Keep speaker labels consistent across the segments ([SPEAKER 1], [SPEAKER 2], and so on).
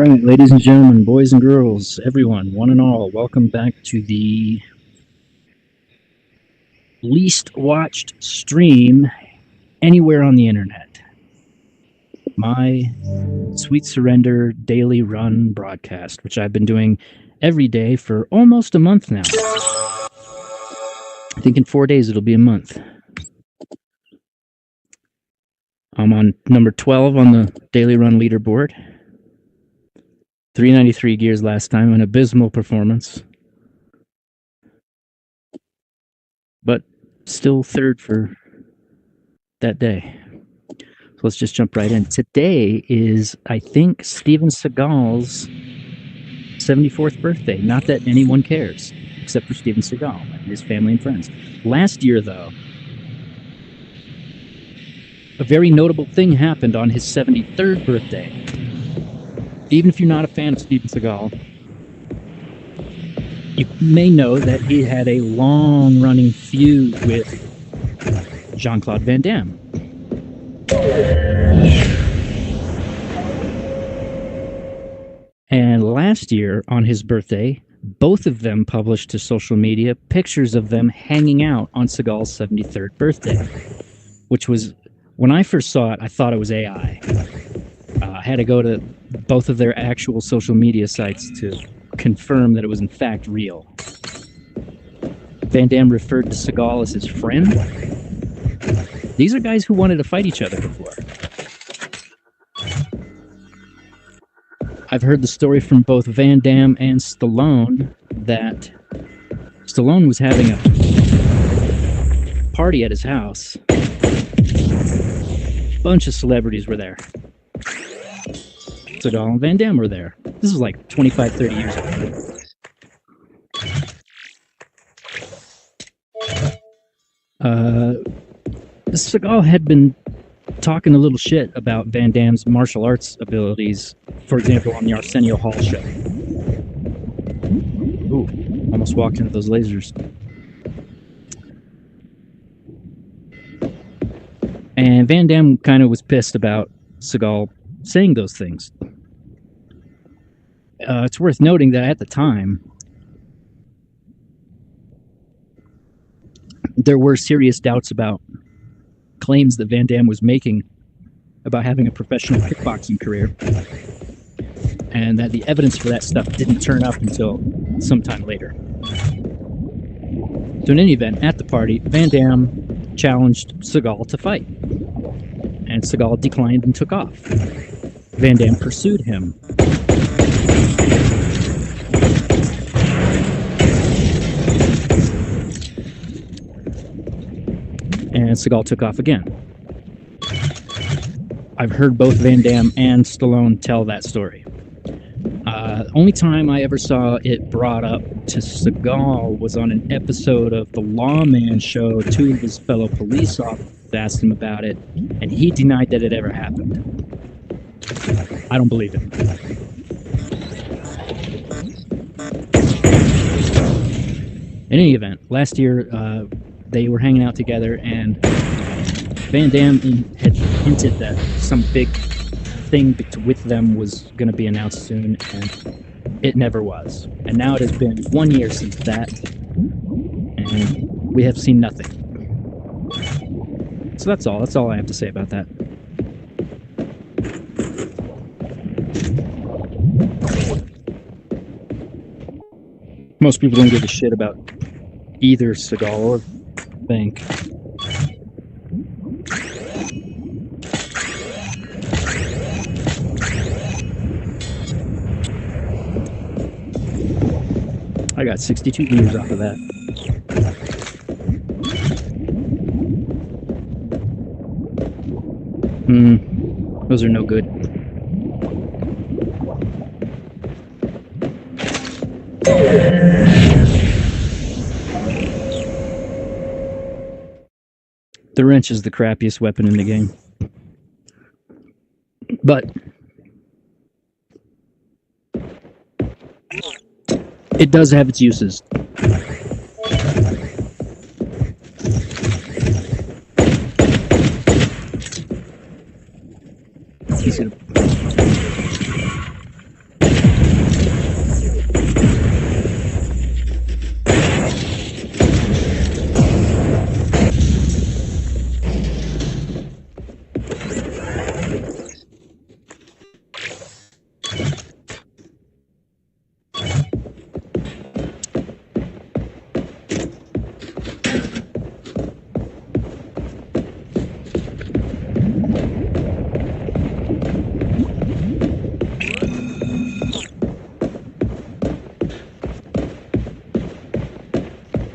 [SPEAKER 1] right, ladies and gentlemen, boys and girls, everyone, one and all, welcome back to the least watched stream anywhere on the internet. My Sweet Surrender daily run broadcast, which I've been doing every day for almost a month now. I think in 4 days it'll be a month. I'm on number 12 on the daily run leaderboard. 393 gears last time, an abysmal performance. But still third for that day. So let's just jump right in. Today is, I think, Steven Seagal's 74th birthday. Not that anyone cares, except for Steven Seagal and his family and friends. Last year, though, a very notable thing happened on his 73rd birthday. Even if you're not a fan of Steven Seagal, you may know that he had a long-running feud with Jean-Claude Van Damme. And last year, on his birthday, both of them published to social media pictures of them hanging out on Seagal's 73rd birthday, which was, when I first saw it, I thought it was AI. I had to go to both of their actual social media sites to confirm that it was in fact real. Van Damme referred to Seagal as his friend. These are guys who wanted to fight each other before. I've heard the story from both Van Damme and Stallone that Stallone was having a party at his house. A bunch of celebrities were there. Seagal and Van Damme were there. This was like 25, 30 years ago. Seagal had been talking a little shit about Van Damme's martial arts abilities, for example, on the Arsenio Hall show. Ooh, almost walked into those lasers. And Van Damme kind of was pissed about Seagal saying those things. It's worth noting that at the time, there were serious doubts about claims that Van Damme was making about having a professional kickboxing career, and that the evidence for that stuff didn't turn up until sometime later. So in any event, at the party, Van Damme challenged Seagal to fight, and Seagal declined and took off. Van Damme pursued him. And Seagal took off again. I've heard both Van Damme and Stallone tell that story. Only time I ever saw it brought up to Seagal was on an episode of The Lawman Show. Two of his fellow police officers asked him about it, and he denied that it ever happened. I don't believe it. In any event, last year they were hanging out together, and Van Damme had hinted that some big thing with them was going to be announced soon, and it never was. And now it has been 1 year since that, and we have seen nothing. So that's all. That's all I have to say about that. Most people don't give a shit about either Seagal or Bank. I got 62 years off of that. Those are no good. The wrench is the crappiest weapon in the game. But it does have its uses. He's gonna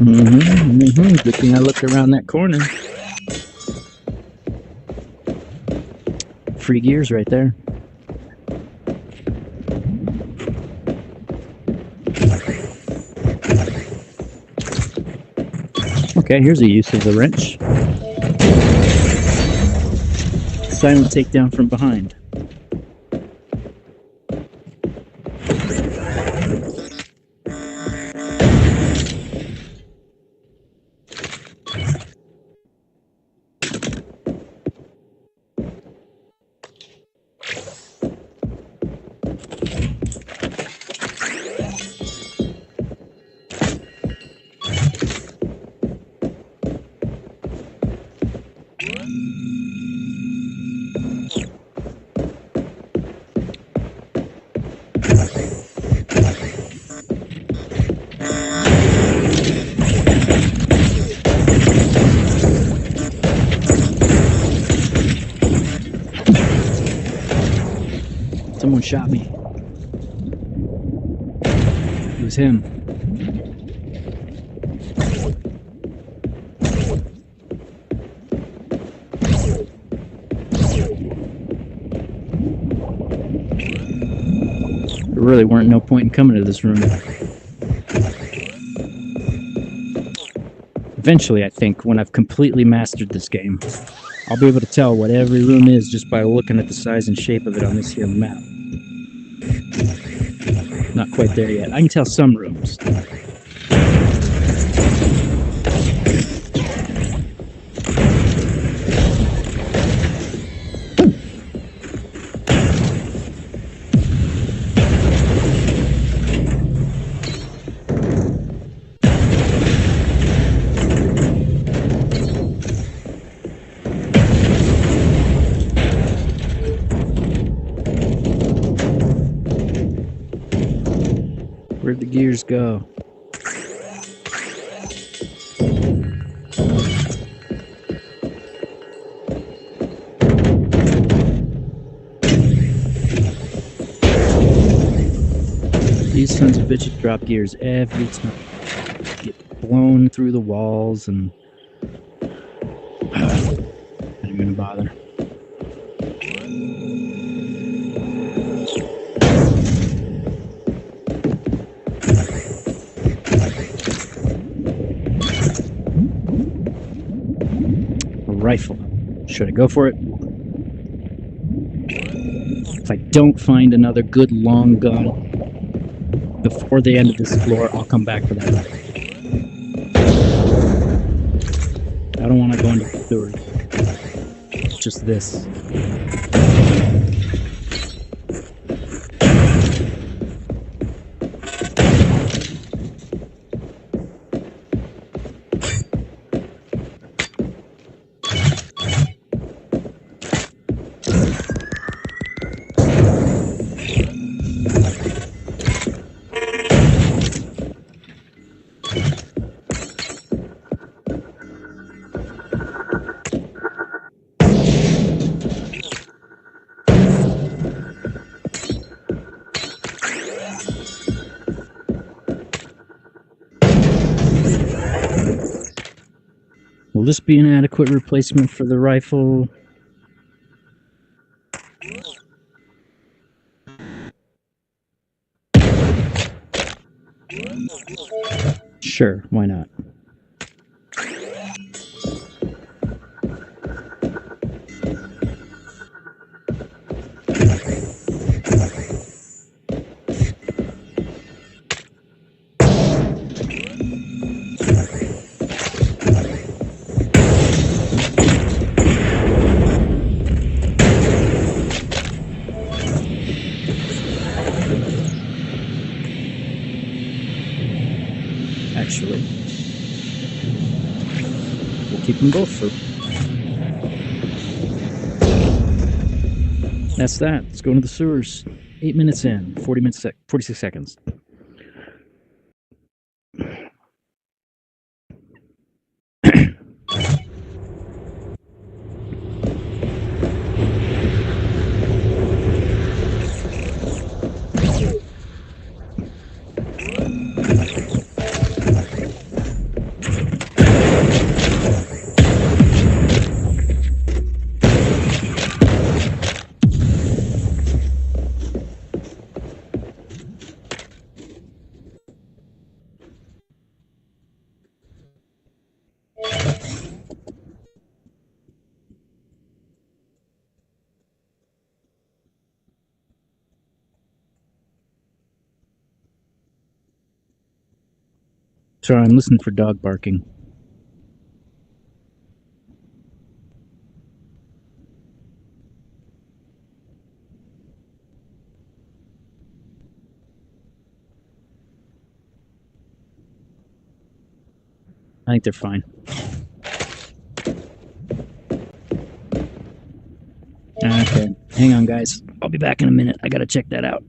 [SPEAKER 1] Good thing I looked around that corner. Free gears right there. Okay, here's a use of the wrench. Silent takedown from behind. Someone shot me. It was him. There really weren't no point in coming to this room. Eventually, I think, when I've completely mastered this game, I'll be able to tell what every room is just by looking at the size and shape of it on this here map. Not quite there yet. I can tell some rooms. Where'd the gears go? These sons of bitches drop gears every time. Get blown through the walls and not even gonna bother. Rifle. Should I go for it? If I don't find another good long gun before the end of this floor, I'll come back for that. I don't want to go into the sewers. Just this. Will this be an adequate replacement for the rifle? Sure, why not? Actually, we'll keep them both for. That's that. Let's go into the sewers. 8 minutes in, 46 seconds. So I'm listening for dog barking. I think they're fine. Okay, hang on, guys. I'll be back in a minute. I gotta check that out.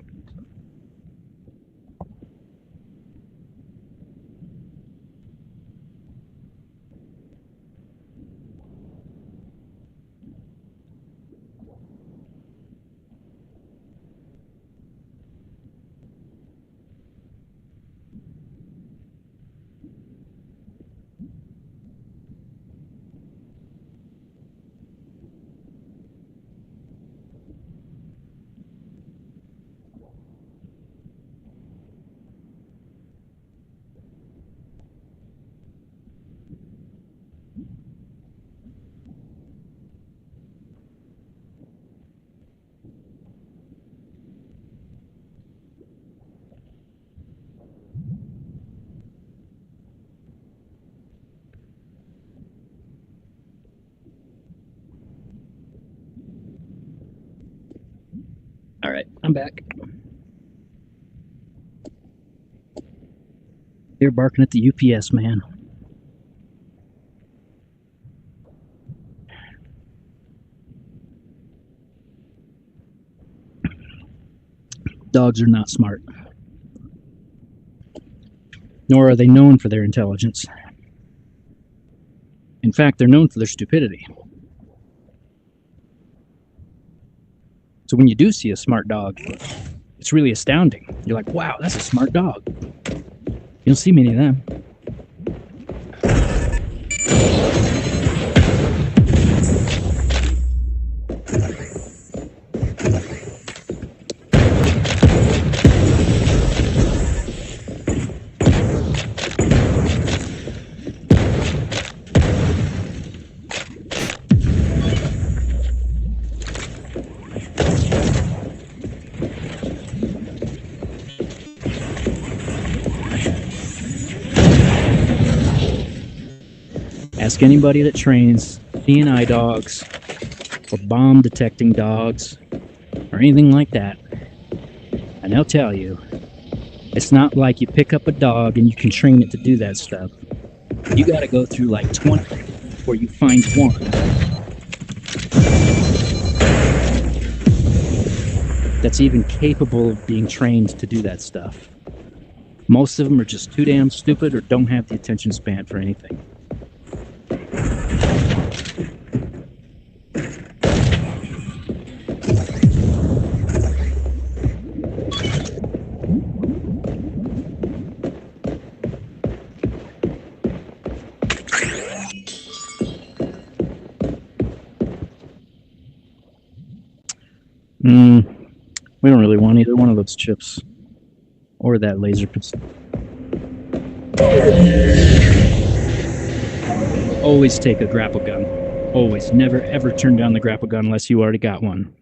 [SPEAKER 1] All right, I'm back. They're barking at the UPS man. Dogs are not smart, nor are they known for their intelligence. In fact, they're known for their stupidity. So when you do see a smart dog, it's really astounding. You're like, wow, that's a smart dog. You don't see many of them. Ask anybody that trains CNI dogs or bomb detecting dogs or anything like that, and they'll tell you it's not like you pick up a dog and you can train it to do that stuff. You got to go through like 20 before you find one that's even capable of being trained to do that stuff. Most of them are just too damn stupid or don't have the attention span for anything. We don't really want either one of those chips or that laser pistol. Always take a grapple gun. Always. Never ever turn down the grapple gun unless you already got one.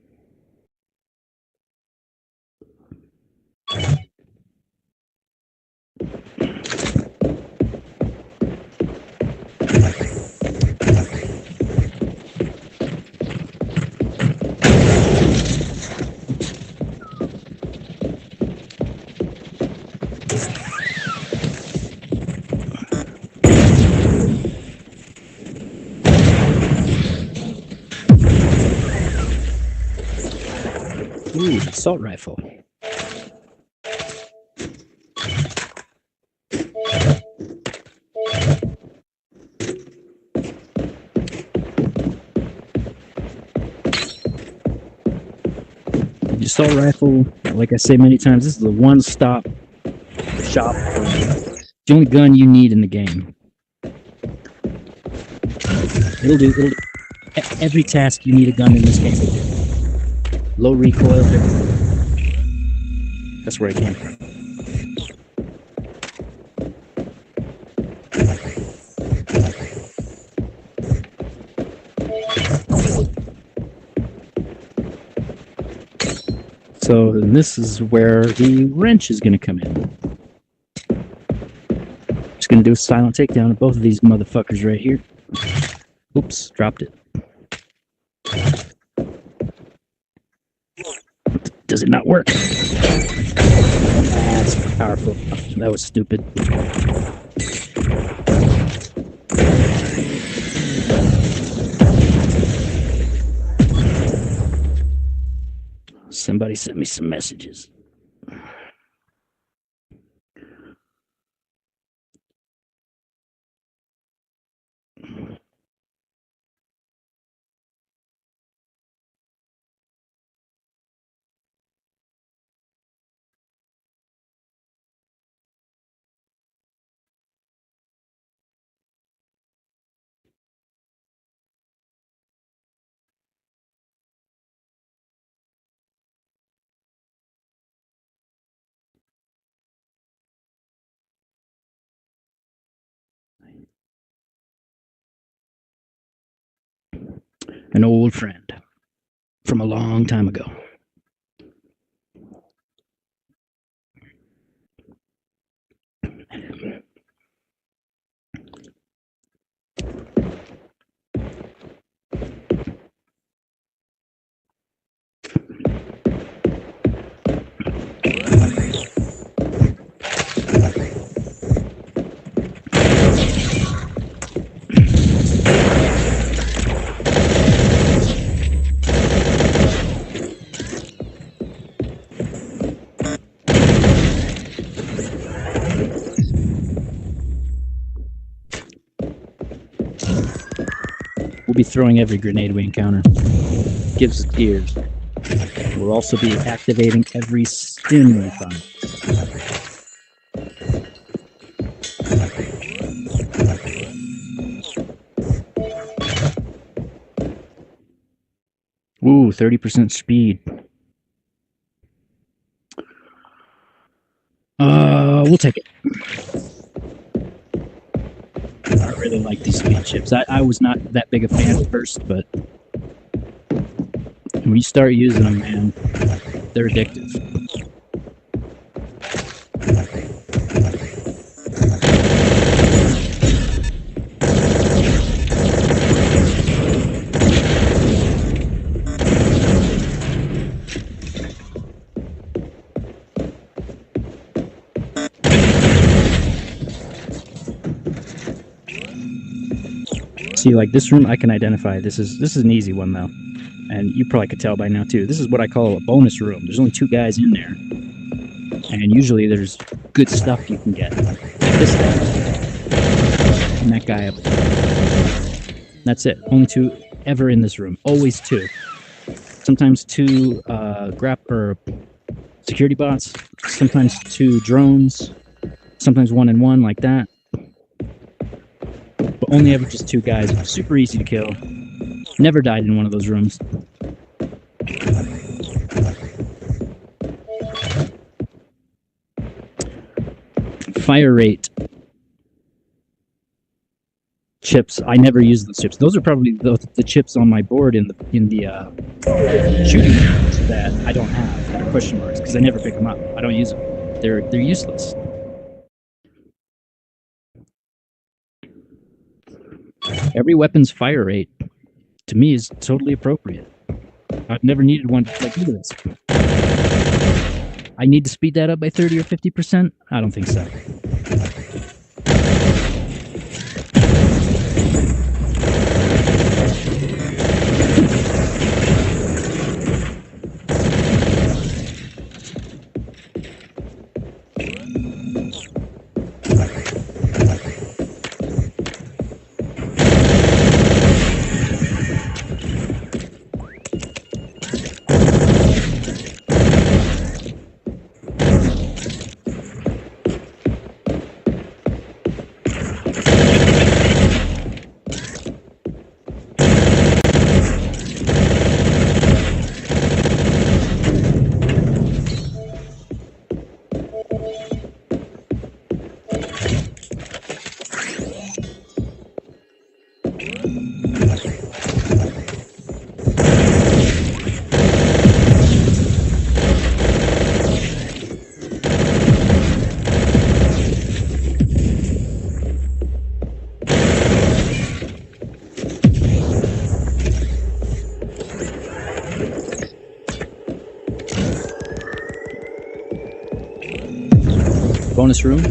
[SPEAKER 1] Ooh, assault rifle. The assault rifle, like I say many times, this is a one-stop shop. It's the only gun you need in the game. It'll do every task you need a gun in this game to do. Low recoil. That's where it came from. So this is where the wrench is going to come in. Just gonna do a silent takedown of both of these motherfuckers right here. Oops, dropped it. Does it not work? That's powerful. That was stupid. Somebody sent me some messages. An old friend from a long time ago. We'll be throwing every grenade we encounter. Gives us gears. We'll also be activating every stim we find. Ooh, 30% speed. We'll take it. I really like these speed chips. I was not that big a fan at first, but when you start using them, man, they're addictive. See, like this room, I can identify. This is an easy one though, and you probably could tell by now too. This is what I call a bonus room. There's only 2 guys in there, and usually there's good stuff you can get. This guy and that guy up there. That's it. Only 2 ever in this room. Always 2. Sometimes 2 or security bots. Sometimes 2 drones. Sometimes 1 and 1 like that. But only ever just 2 guys. Super easy to kill. Never died in one of those rooms. Fire rate chips. I never use those chips. Those are probably the chips on my board in the shooting range that I don't have, that are question marks, because I never pick them up. I don't use them. They're useless. Every weapon's fire rate, to me, is totally appropriate. I've never needed one like this. I need to speed that up by 30 or 50%? I don't think so. Bonus room.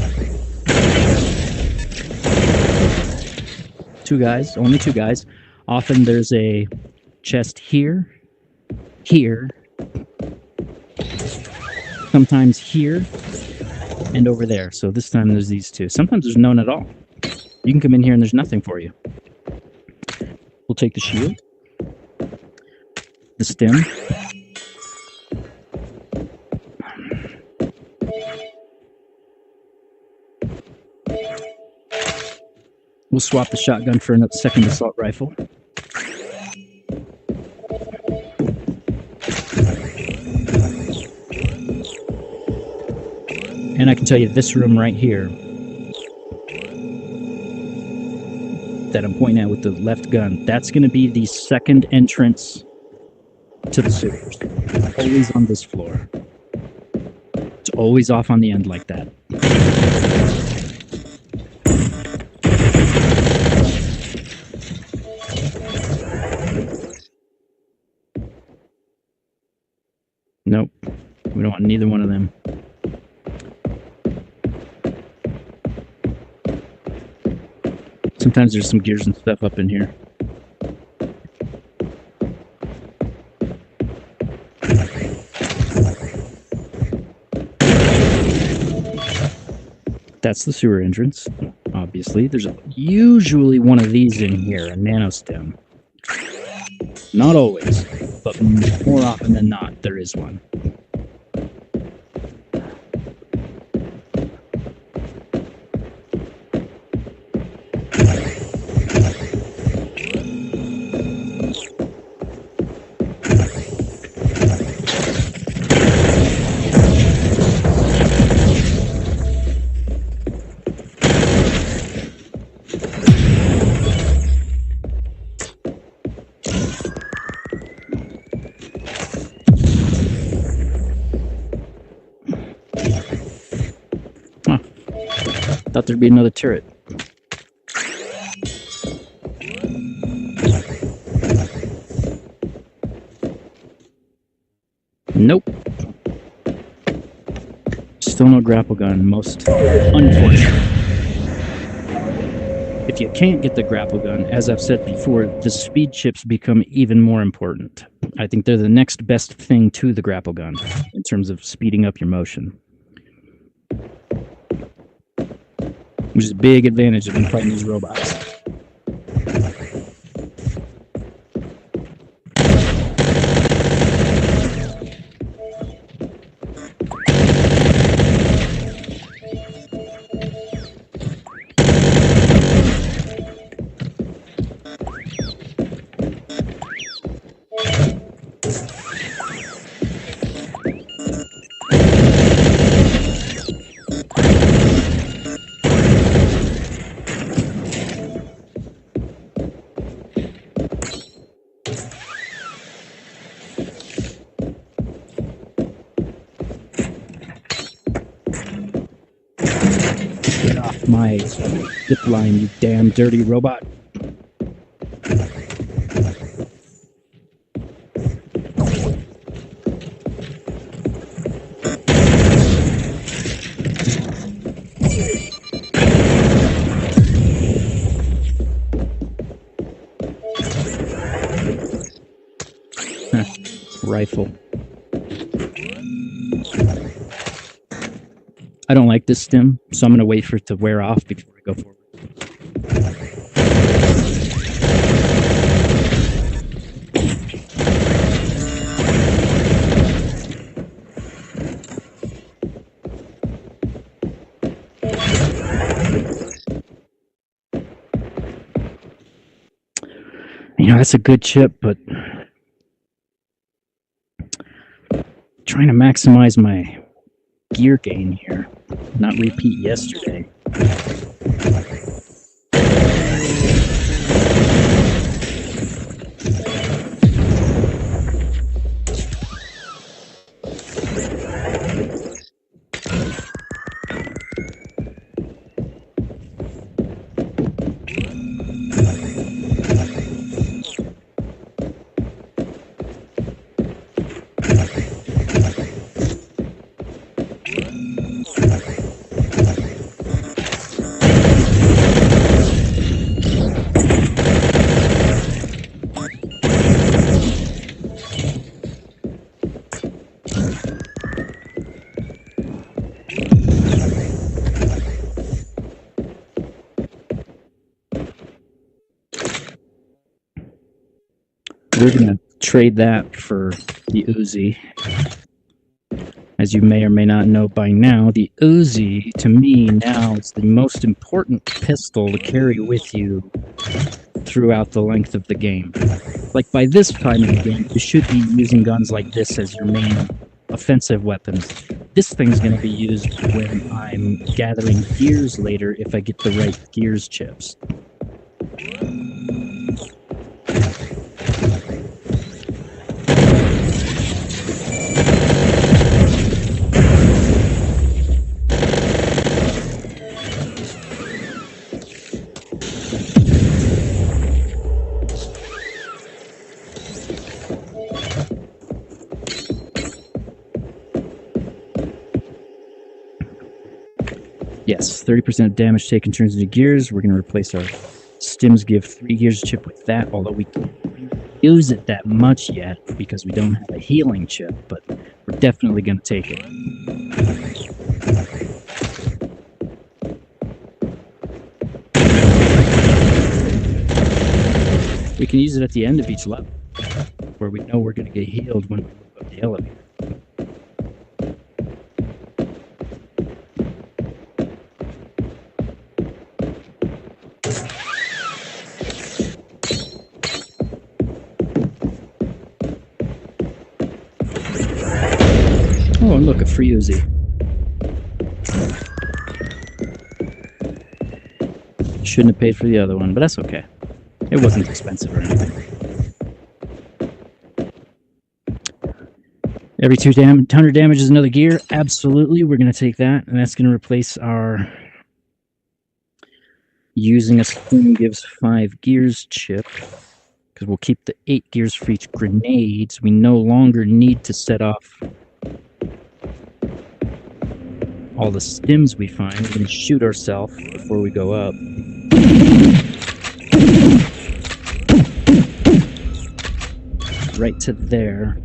[SPEAKER 1] 2 guys, only 2 guys. Often there's a chest here, here, sometimes here, and over there. So this time there's these 2. Sometimes there's none at all. You can come in here and there's nothing for you. We'll take the shield, the stem, we'll swap the shotgun for a second assault rifle. And I can tell you this room right here that I'm pointing at with the left gun, that's going to be the second entrance to the sewers. Always on this floor. It's always off on the end like that. Nope. We don't want neither one of them. Sometimes there's some gears and stuff up in here. That's the sewer entrance, obviously. There's usually one of these in here, a nano stem. Not always, but more often than not, there is one. Thought there'd be another turret. Nope. Still no grapple gun, most unfortunate. If you can't get the grapple gun, as I've said before, the speed chips become even more important. I think they're the next best thing to the grapple gun in terms of speeding up your motion. Which is a big advantage of fighting these robots. Get off my zip line, you damn dirty robot. Rifle. I don't like this stem, so I'm going to wait for it to wear off before I go forward. You know, that's a good chip, but trying to maximize my gear gain here, not repeat yesterday. We're going to trade that for the Uzi. As you may or may not know by now, the Uzi, to me, now is the most important pistol to carry with you throughout the length of the game. Like, by this time in the game, you should be using guns like this as your main offensive weapons. This thing's going to be used when I'm gathering gears later if I get the right gears chips. Yes, 30% damage taken turns into gears. We're going to replace our stims give 3 gears chip with that, although we can't use it that much yet because we don't have a healing chip, but we're definitely going to take it. We can use it at the end of each level, where we know we're going to get healed when we move up the elevator. Oh, and look, a free Uzi. Shouldn't have paid for the other one, but that's okay. It wasn't expensive or anything. Every 200 damage is another gear. Absolutely, we're going to take that, and that's going to replace our using a stim gives 5 gears chip, because we'll keep the 8 gears for each grenades. We no longer need to set off all the stims we find. We're going to shoot ourselves before we go up. Right to there.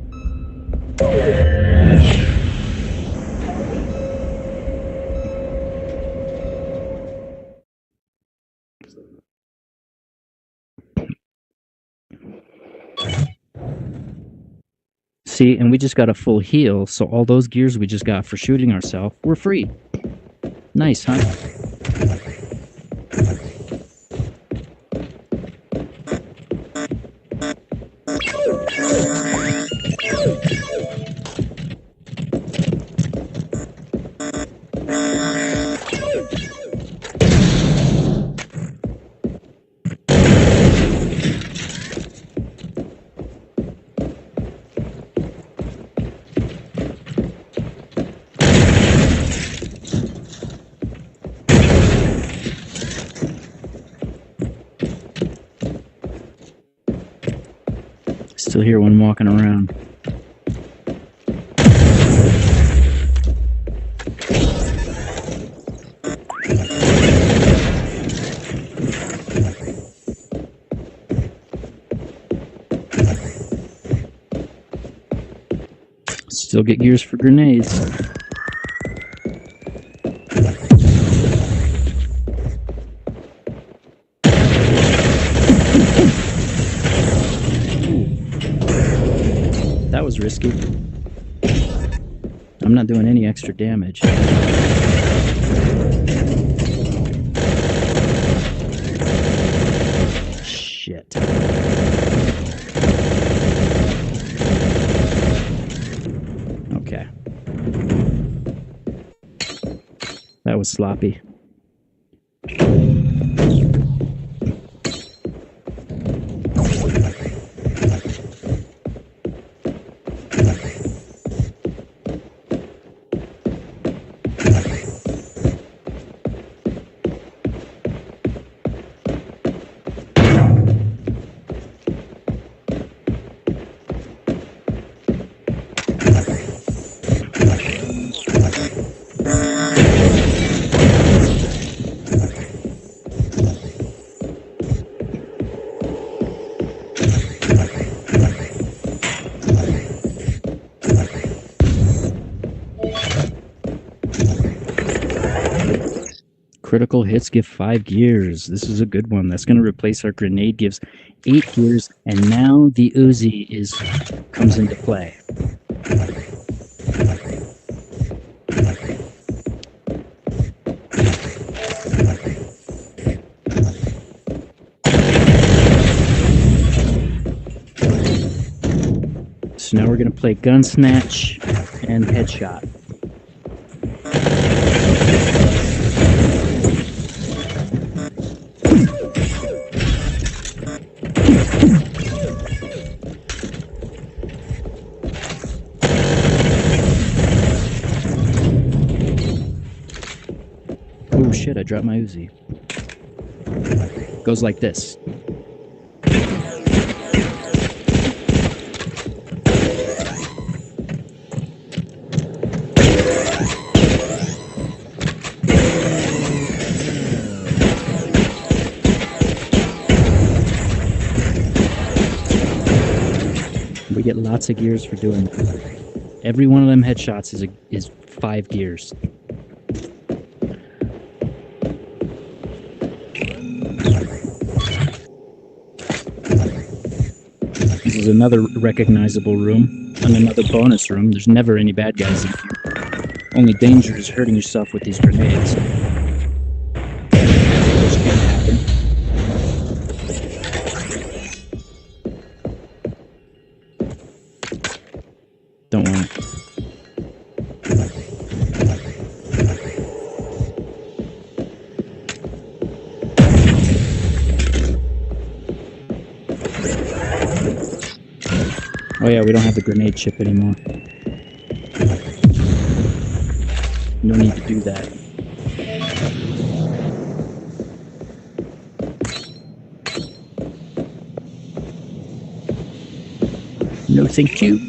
[SPEAKER 1] See, and we just got a full heal, so all those gears we just got for shooting ourselves were free. Nice, huh? Still hear one walking around. Still get gears for grenades. That was risky. I'm not doing any extra damage. Shit. Okay. That was sloppy. Critical hits give 5 gears. This is a good one. That's going to replace our grenade gives 8 gears, and now the Uzi comes into play. So now we're going to play gun snatch and headshot. Oh shit, I dropped my Uzi. Goes like this. We get lots of gears for doing it. Every one of them headshots is 5 gears. This is another recognizable room and another bonus room. There's never any bad guys in here. Only danger is hurting yourself with these grenades. Which can happen. Don't worry. Oh yeah, we don't have the grenade chip anymore. No need to do that. No thank you.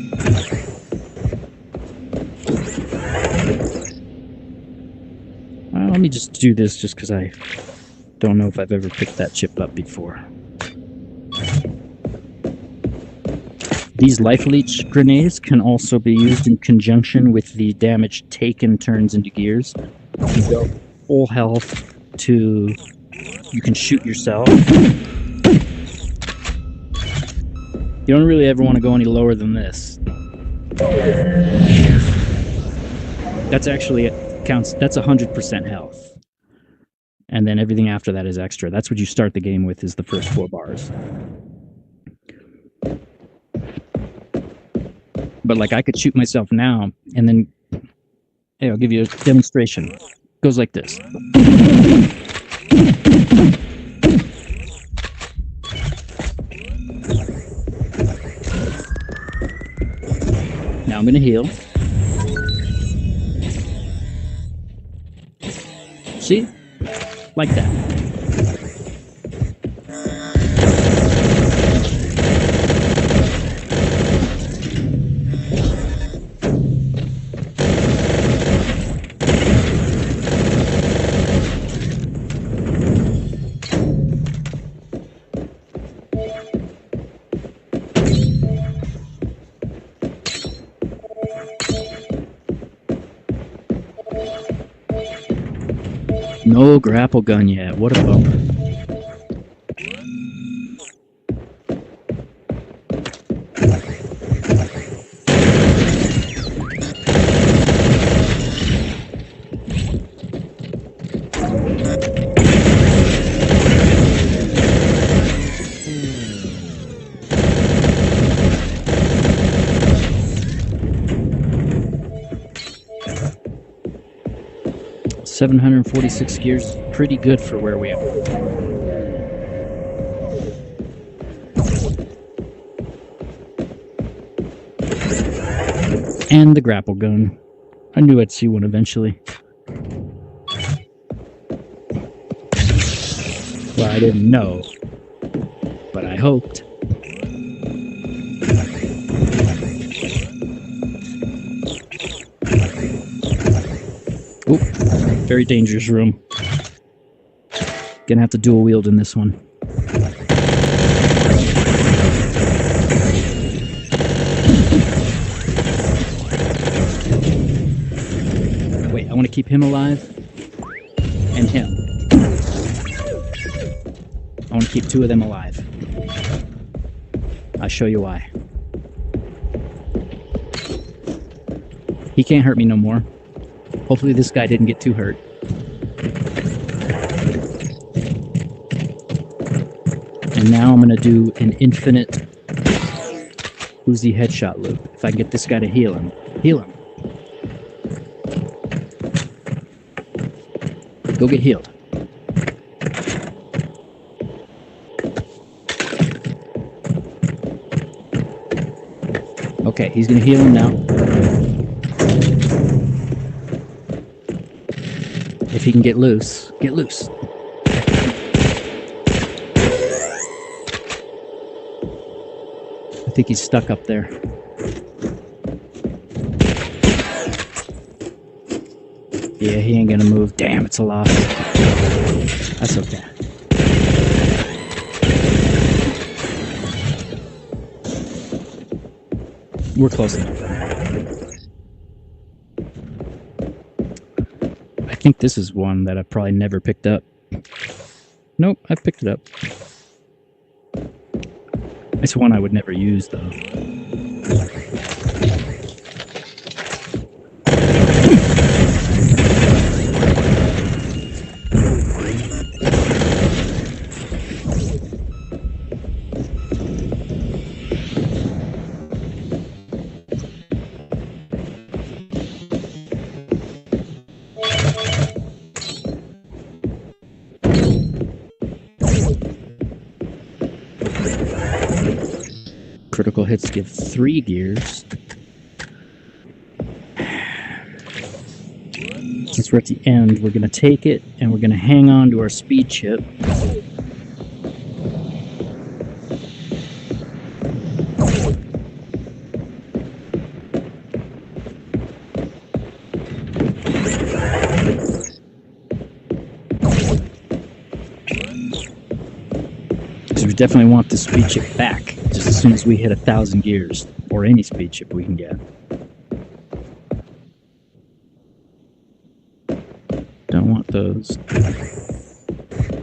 [SPEAKER 1] Let me just do this just because I don't know if I've ever picked that chip up before. These life leech grenades can also be used in conjunction with the damage taken turns into gears. You go full health to... You can shoot yourself. You don't really ever want to go any lower than this. That's actually... counts. That's 100% health. And then everything after that is extra. That's what you start the game with, is the first 4 bars. But like, I could shoot myself now, and then, hey, I'll give you a demonstration. It goes like this. Now I'm gonna heal. See? Like that. No grapple gun yet. What a bummer. $746 gears, pretty good for where we are. And the grapple gun. I knew I'd see one eventually. Well, I didn't know, but I hoped. Oop, very dangerous room. Gonna have to dual wield in this one. Wait, I want to keep him alive and him. I want to keep 2 of them alive. I'll show you why. He can't hurt me no more. Hopefully this guy didn't get too hurt. And now I'm going to do an infinite Uzi headshot loop. If I can get this guy to heal him. Heal him. Go get healed. Okay, he's going to heal him now. If he can get loose, get loose. I think he's stuck up there. Yeah, he ain't gonna move. Damn, it's a loss. That's okay. We're close enough. I think this is one that I probably never picked up. Nope, I picked it up. It's one I would never use, though. Critical hits give 3 gears. Since we're at the end, we're going to take it and we're going to hang on to our speed chip. Because we definitely want the speed chip back just as soon as we hit 1,000 gears, or any speed chip we can get. Don't want those.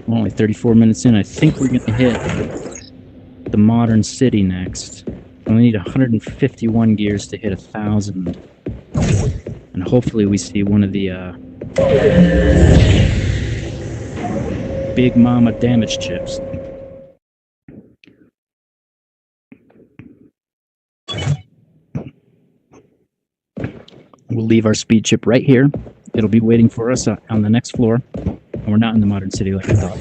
[SPEAKER 1] Only 34 minutes in. I think we're going to hit the modern city next. We need 151 gears to hit 1,000. And hopefully we see one of the Big Mama damage chips. We'll leave our speed chip right here. It'll be waiting for us on the next floor. And we're not in the modern city like I thought.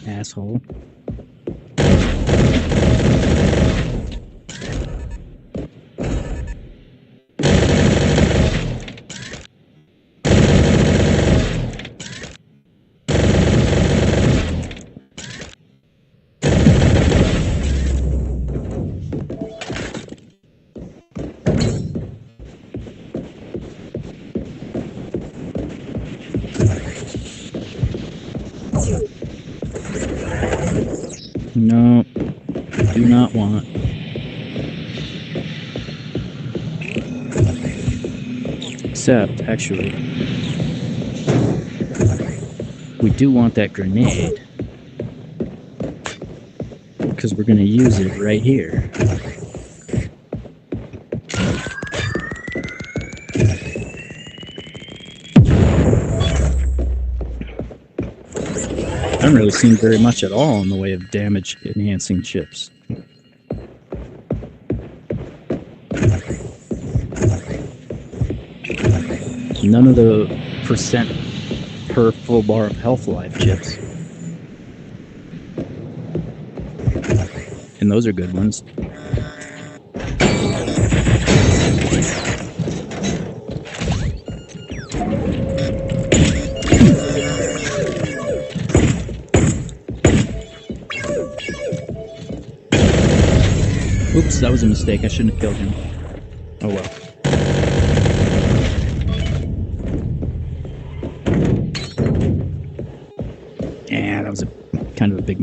[SPEAKER 1] Asshole. No, do not want. Except, actually, we do want that grenade. Because we're going to use it right here. I haven't really seen very much at all in the way of damage enhancing chips. None of the percent per full bar of health life chips. And those are good ones. Oops, that was a mistake. I shouldn't have killed him. Oh well.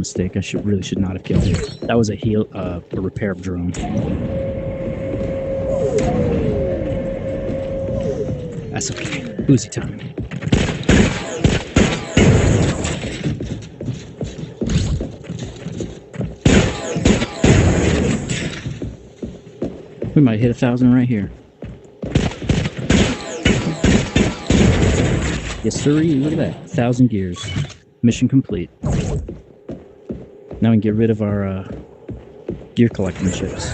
[SPEAKER 1] mistake. I really should not have killed it. That was a repair drone. That's okay. Uzi time. We might hit 1,000 right here. Yes, sir. Look at that. 1,000 gears. Mission complete. Now we can get rid of our gear collecting chips.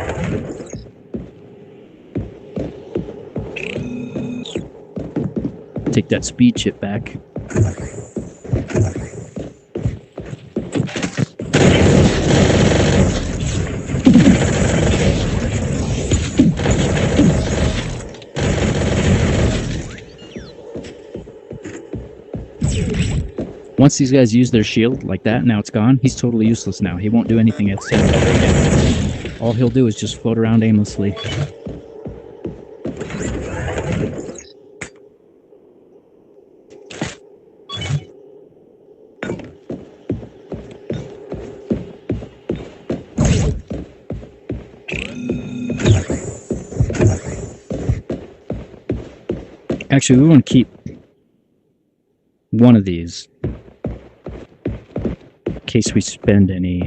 [SPEAKER 1] Take that speed chip back. Once these guys use their shield like that, now it's gone, he's totally useless now. He won't do anything at the same time. All he'll do is just float around aimlessly. Actually, we want to keep one of these in case we spend any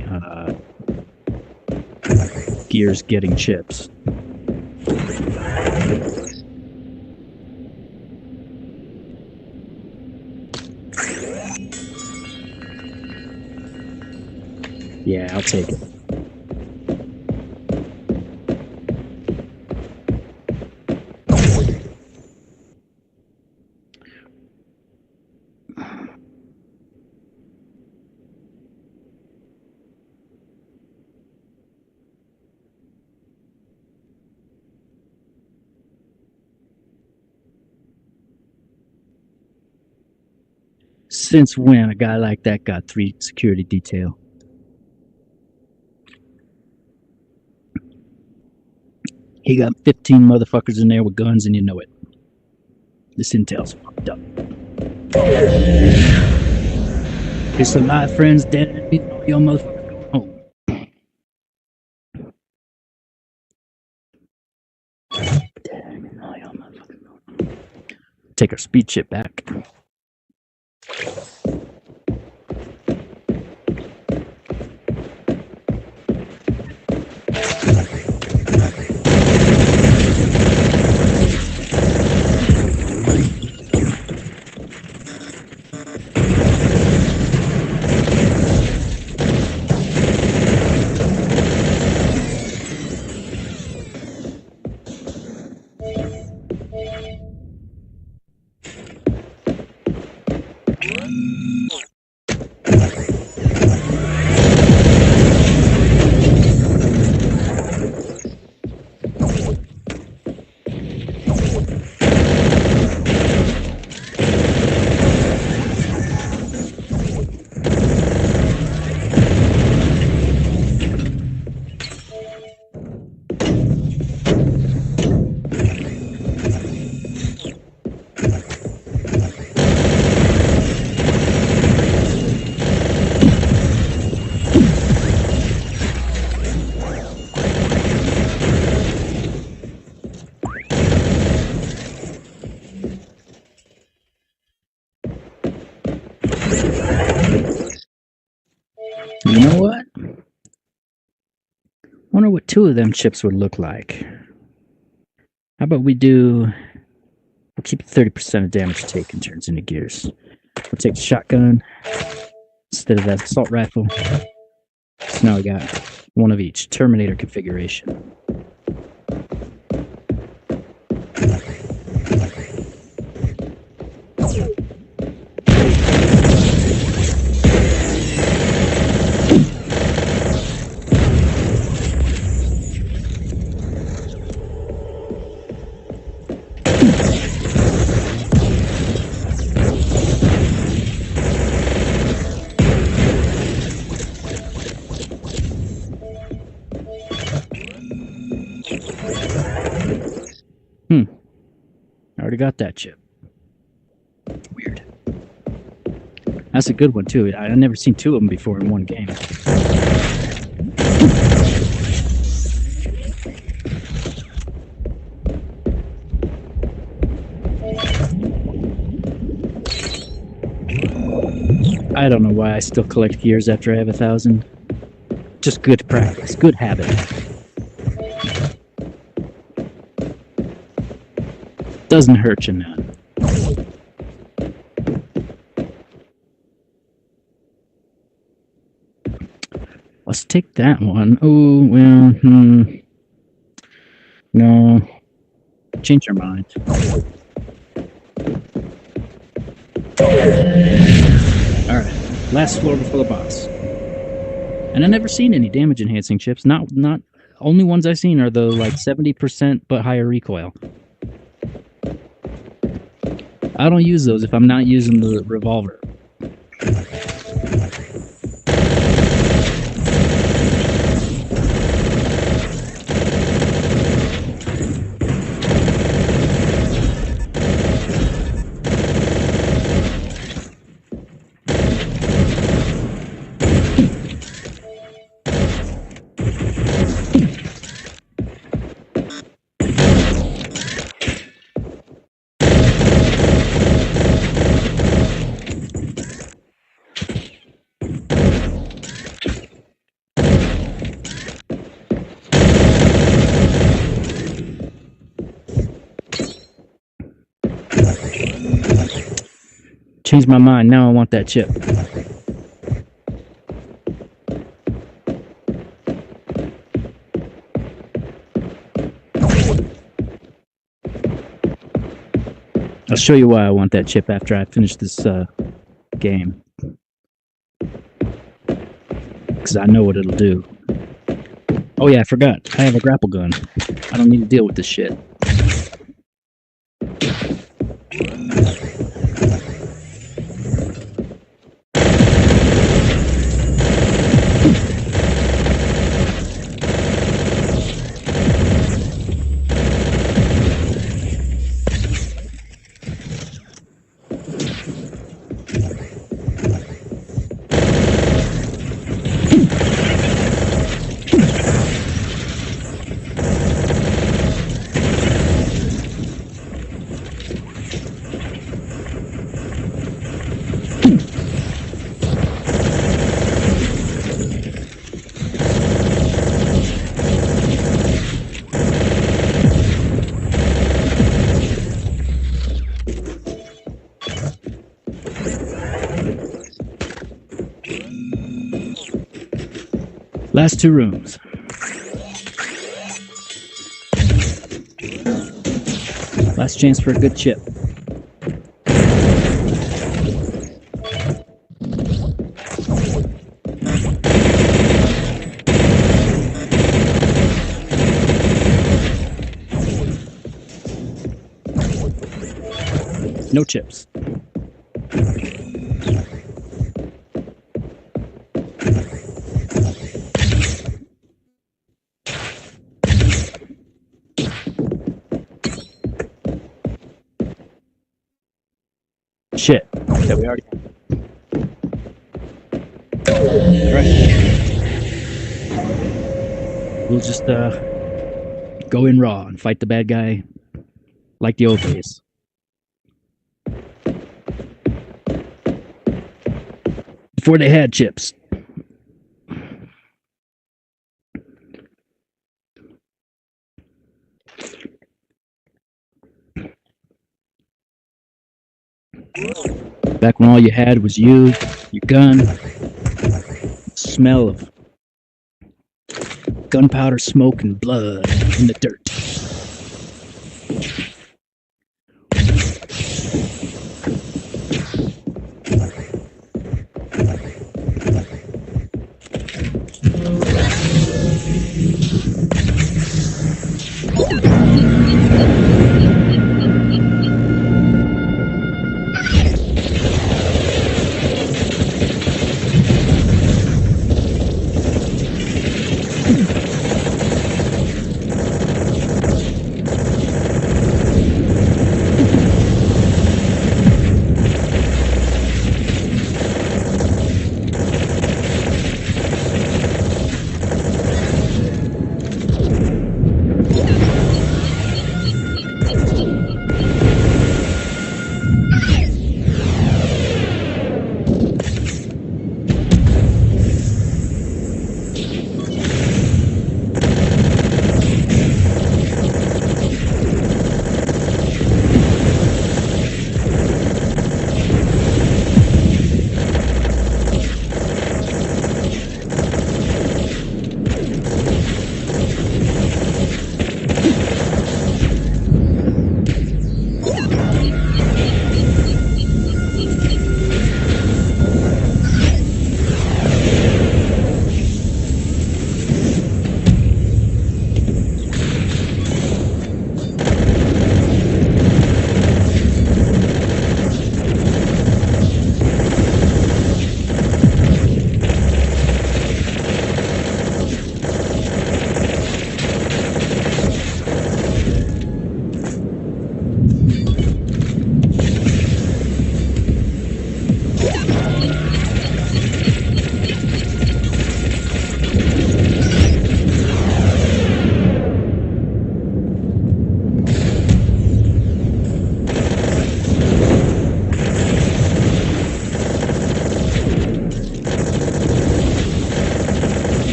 [SPEAKER 1] gears getting chips. Yeah, I'll take it. Since when a guy like that got 3 security detail? He got 15 motherfuckers in there with guns and you know it. This intel's fucked up. It's some my friends dead and your motherfuckers going home. Take our speed chip back. You know what? Wonder what 2 of them chips would look like. How about we'll keep 30% of damage taken turns into gears. We'll take the shotgun instead of that assault rifle. So now we got one of each. Terminator configuration. I already got that chip. Weird. That's a good one too. I've never seen two of them before in one game. I don't know why I still collect gears after I have 1,000. Just good practice, good habit. Doesn't hurt you none. Let's take that one. Oh, well, no. Change your mind. Alright, last floor before the boss. And I've never seen any damage enhancing chips. Not only ones I've seen are the like 70% but higher recoil. I don't use those if I'm not using the revolver. Changed my mind. Now I want that chip. I'll show you why I want that chip after I finish this game. Because I know what it'll do. Oh yeah, I forgot. I have a grapple gun. I don't need to deal with this shit. Last two rooms. Last chance for a good chip. No chips. Shit. Yeah, we already have it. Alright. We'll just go in raw and fight the bad guy like the old days. Before they had chips. Back when all you had was you, your gun, smell of gunpowder, smoke, and blood in the dirt.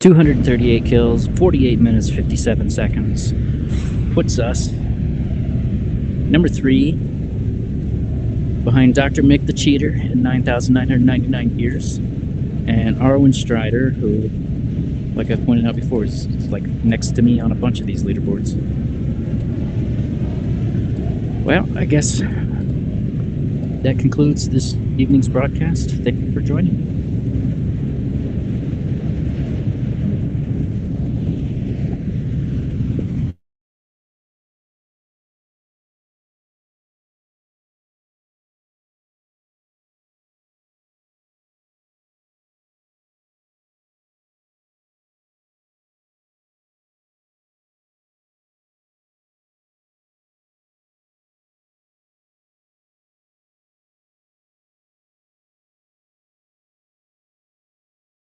[SPEAKER 1] 238 kills, 48 minutes, 57 seconds. Puts us number 3 behind Dr. Mick the Cheater at 9,999 years, and Arwen Strider, who, like I've pointed out before, is like next to me on a bunch of these leaderboards. Well, I guess that concludes this evening's broadcast. Thank you for joining me.